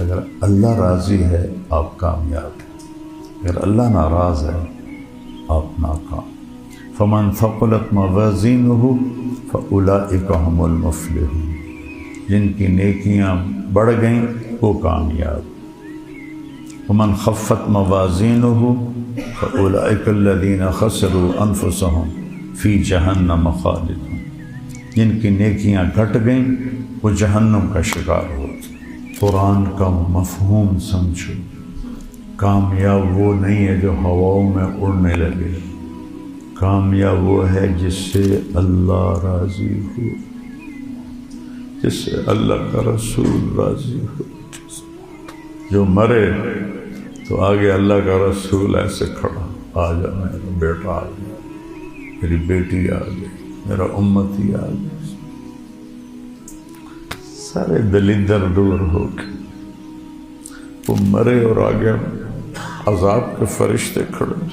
اگر اللہ راضی ہے آپ کامیاب ہیں، اگر اللہ ناراض ہے آپ ناکام۔ فمن ثقلت موازینہ فاولئک هم المفلحون، جن کی نیکیاں بڑھ گئیں وہ کامیاب۔ ومن خفت موازینہ فاولئک الذین خسروا انفسهم فی جہنم خالدون، جن کی نیکیاں گھٹ گئیں وہ جہنم کا شکار ہو۔ قرآن کا مفہوم سمجھو، کامیاب وہ نہیں ہے جو ہواؤں میں اڑنے لگے، کامیاب وہ ہے جس سے اللہ راضی ہو، جس سے اللہ کا رسول راضی ہو۔ جو مرے تو آگے اللہ کا رسول ایسے کھڑا، آ جا میرا بیٹا آ گیا، میری بیٹی آ گئی، میرا امتی آ گیا، سارے دلندر دور ہو کے وہ مرے اور آگے عذاب کے فرشتے کھڑے۔